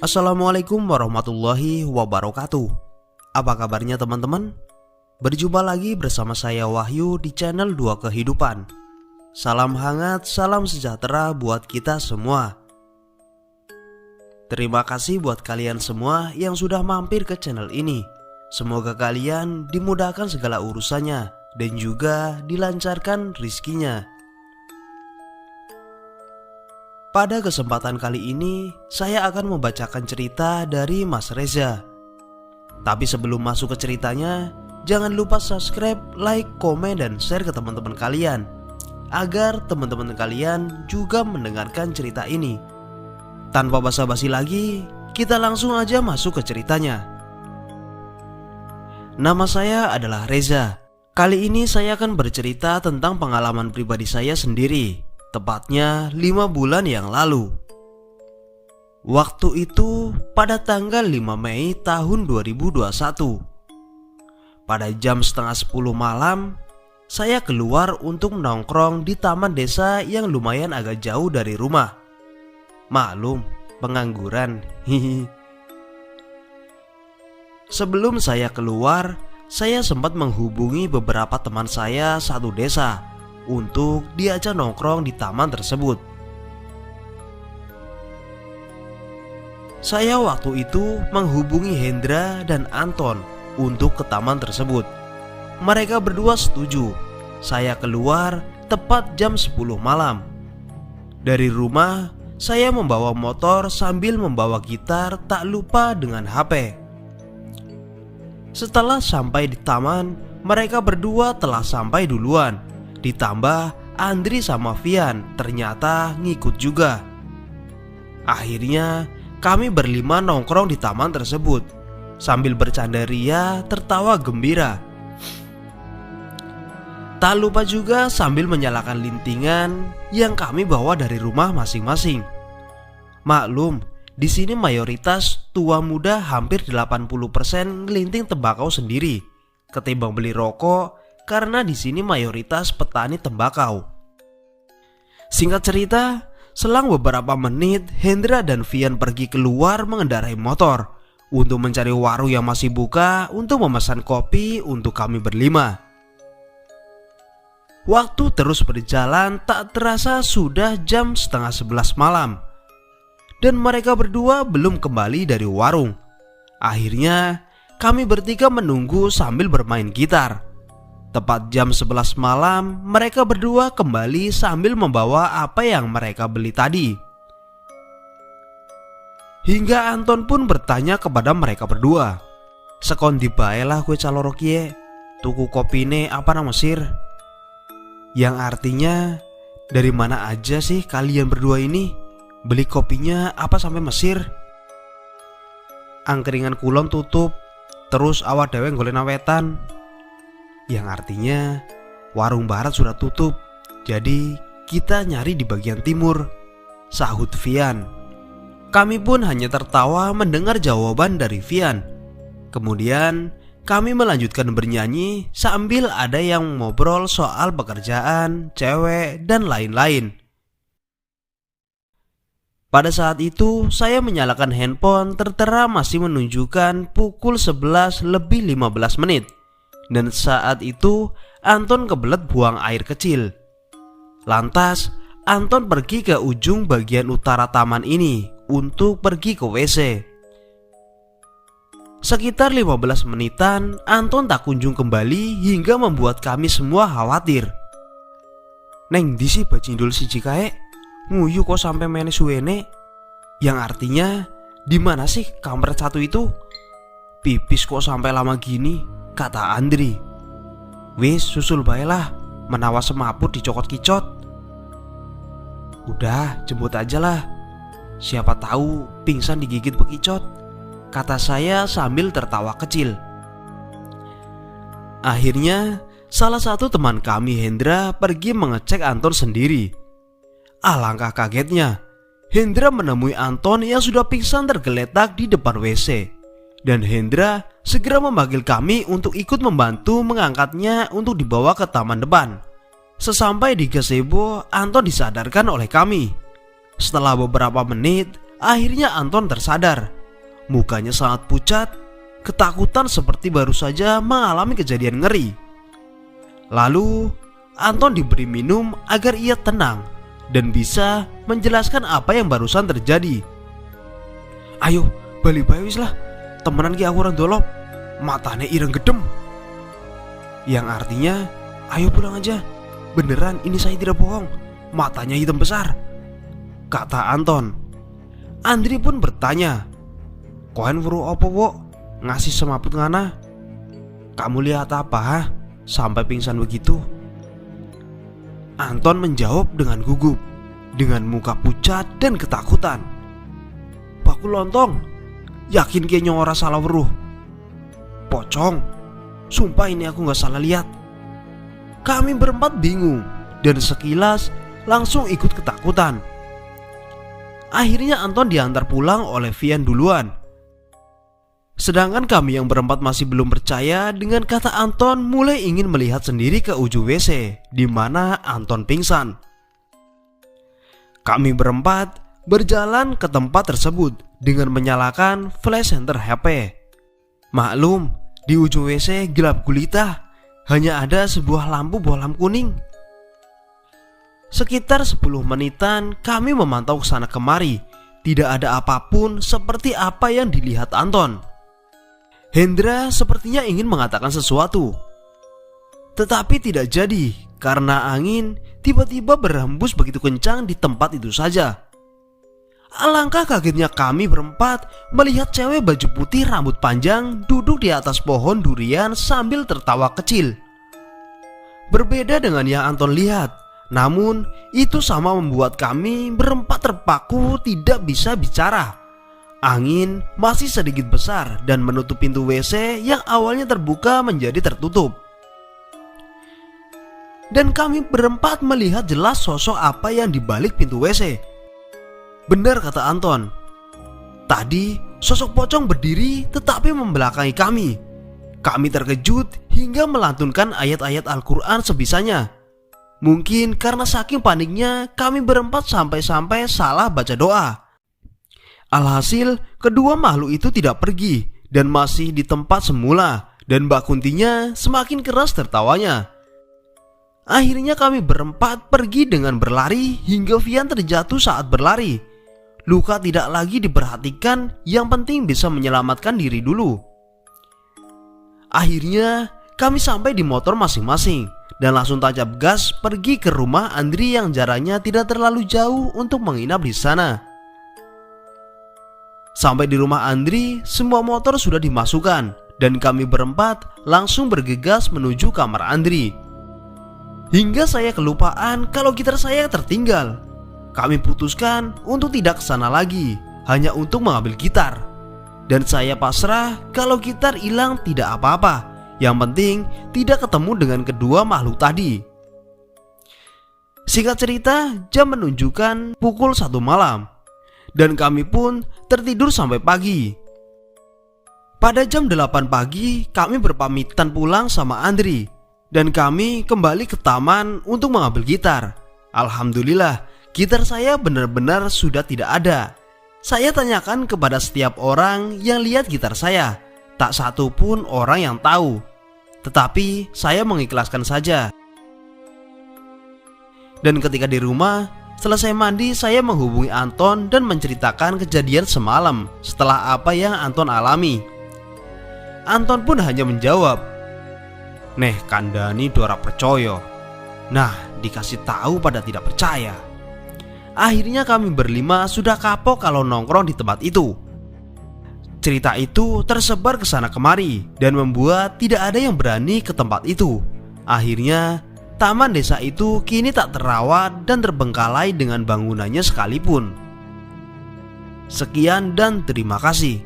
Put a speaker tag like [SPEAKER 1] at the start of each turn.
[SPEAKER 1] Assalamualaikum warahmatullahi wabarakatuh. Apa kabarnya teman-teman? Berjumpa lagi bersama saya Wahyu di channel 2 Kehidupan. Salam hangat, salam sejahtera buat kita semua. Terima kasih buat kalian semua yang sudah mampir ke channel ini. Semoga kalian dimudahkan segala urusannya dan juga dilancarkan rizkinya. Pada kesempatan kali ini, saya akan membacakan cerita dari Mas Reza. Tapi sebelum masuk ke ceritanya, jangan lupa subscribe, like, komen, dan share ke teman-teman kalian, agar teman-teman kalian juga mendengarkan cerita ini. Tanpa basa-basi lagi, kita langsung aja masuk ke ceritanya. Nama saya adalah Reza. Kali ini saya akan bercerita tentang pengalaman pribadi saya sendiri. Tepatnya 5 bulan yang lalu. Waktu itu pada tanggal 5 Mei tahun 2021. Pada jam setengah 10 malam, saya keluar untuk nongkrong di taman desa yang lumayan agak jauh dari rumah. Maklum, pengangguran. Sebelum saya keluar, saya sempat menghubungi beberapa teman saya satu desa untuk diajak nongkrong di taman tersebut. Saya waktu itu menghubungi Hendra dan Anton untuk ke taman tersebut. Mereka berdua setuju saya keluar tepat jam 10 malam. Dari rumah, saya membawa motor sambil membawa gitar, tak lupa dengan HP. Setelah sampai di taman, mereka berdua telah sampai duluan. Ditambah Andri sama Vian ternyata ngikut juga. Akhirnya kami berlima nongkrong di taman tersebut sambil bercanda ria, tertawa gembira. Tak lupa juga sambil menyalakan lintingan yang kami bawa dari rumah masing-masing. Maklum, di sini mayoritas tua muda, hampir 80% ngelinting tembakau sendiri ketimbang beli rokok, karena di sini mayoritas petani tembakau. Singkat cerita, selang beberapa menit Hendra dan Vian pergi keluar mengendarai motor untuk mencari warung yang masih buka untuk memesan kopi untuk kami berlima. Waktu terus berjalan, tak terasa sudah jam setengah 11 malam dan mereka berdua belum kembali dari warung. Akhirnya kami bertiga menunggu sambil bermain gitar. Tepat jam 11 malam, mereka berdua kembali sambil membawa apa yang mereka beli tadi. Hingga Anton pun bertanya kepada mereka berdua, "Sekondi bae lah kue caloro kie, tuku kopine apa nang Mesir?" Yang artinya, dari mana aja sih kalian berdua ini? Beli kopinya apa sampai Mesir? Angkringan kulon tutup, terus awak dewe golek wetan. Yang artinya warung barat sudah tutup, jadi kita nyari di bagian timur, sahut Vian. Kami pun hanya tertawa mendengar jawaban dari Vian. Kemudian kami melanjutkan bernyanyi sambil ada yang ngobrol soal pekerjaan, cewek, dan lain-lain. Pada saat itu saya menyalakan handphone, tertera masih menunjukkan pukul 11 lebih 15 menit. Dan saat itu Anton kebelet buang air kecil. Lantas Anton pergi ke ujung bagian utara taman ini untuk pergi ke WC. Sekitar 15 menitan Anton tak kunjung kembali hingga membuat kami semua khawatir. "Neng di si bacindul siji kae, nguyu kok sampai mene suwene?" Yang artinya, di mana sih kampret satu itu? Pipis kok sampai lama gini, kata Andri. "Wis susul baiklah, menawa semaput dicokot kicot." "Udah jemput aja lah, siapa tahu pingsan digigit bekicot," kata saya sambil tertawa kecil. Akhirnya salah satu teman kami, Hendra, pergi mengecek Anton sendiri. Alangkah kagetnya, Hendra menemui Anton yang sudah pingsan tergeletak di depan WC. Dan Hendra segera memanggil kami untuk ikut membantu mengangkatnya untuk dibawa ke taman depan. Sesampai di gazebo, Anton disadarkan oleh kami. Setelah beberapa menit, akhirnya Anton tersadar. Mukanya sangat pucat, ketakutan seperti baru saja mengalami kejadian ngeri. Lalu Anton diberi minum agar ia tenang dan bisa menjelaskan apa yang barusan terjadi. "Ayo, bali bae wis lah. Temenan ki aku ora ndolop. Matane ireng gedem." Yang artinya, "Ayo pulang aja. Beneran ini saya tidak bohong. Matanya hitam besar," kata Anton. Andri pun bertanya, "Koen weruh apa, Wok? Ngasih semaput ngana? Kamu lihat apa, ha? Sampai pingsan begitu?" Anton menjawab dengan gugup, dengan muka pucat dan ketakutan. "Baku lontong, yakin kayaknya ora salah weruh." "Pocong, sumpah ini aku gak salah lihat." Kami berempat bingung dan sekilas langsung ikut ketakutan. Akhirnya Anton diantar pulang oleh Vian duluan. Sedangkan kami yang berempat masih belum percaya dengan kata Anton, mulai ingin melihat sendiri ke ujung WC di mana Anton pingsan. Kami berempat berjalan ke tempat tersebut dengan menyalakan flash center HP. Maklum, di ujung WC gelap gulita, hanya ada sebuah lampu bohlam kuning. Sekitar 10 menitan kami memantau ke sana kemari. Tidak ada apapun seperti apa yang dilihat Anton. Hendra sepertinya ingin mengatakan sesuatu, tetapi tidak jadi karena angin tiba-tiba berhembus begitu kencang di tempat itu saja. Alangkah kagetnya kami berempat melihat cewek baju putih rambut panjang duduk di atas pohon durian sambil tertawa kecil. Berbeda dengan yang Anton lihat, namun itu sama membuat kami berempat terpaku tidak bisa bicara. Angin masih sedikit besar dan menutup pintu WC yang awalnya terbuka menjadi tertutup. Dan kami berempat melihat jelas sosok apa yang dibalik pintu WC. Benar kata Anton. Tadi sosok pocong berdiri tetapi membelakangi kami. Kami terkejut hingga melantunkan ayat-ayat Al-Quran sebisanya. Mungkin karena saking paniknya kami berempat sampai-sampai salah baca doa. Alhasil kedua makhluk itu tidak pergi dan masih di tempat semula, dan Mbak Kuntinya semakin keras tertawanya. Akhirnya kami berempat pergi dengan berlari hingga Vian terjatuh saat berlari. Luka tidak lagi diperhatikan, yang penting bisa menyelamatkan diri dulu. Akhirnya kami sampai di motor masing-masing dan langsung tancap gas pergi ke rumah Andri yang jaraknya tidak terlalu jauh untuk menginap di sana. Sampai di rumah Andri, semua motor sudah dimasukkan dan kami berempat langsung bergegas menuju kamar Andri. Hingga saya kelupaan kalau gitar saya tertinggal. Kami putuskan untuk tidak kesana lagi, hanya untuk mengambil gitar. Dan saya pasrah kalau gitar hilang tidak apa-apa. Yang penting tidak ketemu dengan kedua makhluk tadi. Singkat cerita, jam menunjukkan pukul 1 malam. Dan kami pun tertidur sampai pagi. Pada jam 8 pagi kami berpamitan pulang sama Andri, dan kami kembali ke taman untuk mengambil gitar. Alhamdulillah, gitar saya benar-benar sudah tidak ada. Saya tanyakan kepada setiap orang yang lihat gitar saya. Tak satu pun orang yang tahu. Tetapi saya mengikhlaskan saja. Dan ketika di rumah, selesai mandi, saya menghubungi Anton dan menceritakan kejadian semalam setelah apa yang Anton alami. Anton pun hanya menjawab, "Neh kandani dora percaya." Nah, dikasih tahu pada tidak percaya. Akhirnya kami berlima sudah kapok kalau nongkrong di tempat itu. Cerita itu tersebar ke sana kemari dan membuat tidak ada yang berani ke tempat itu. Akhirnya taman desa itu kini tak terawat dan terbengkalai dengan bangunannya sekalipun. Sekian dan terima kasih.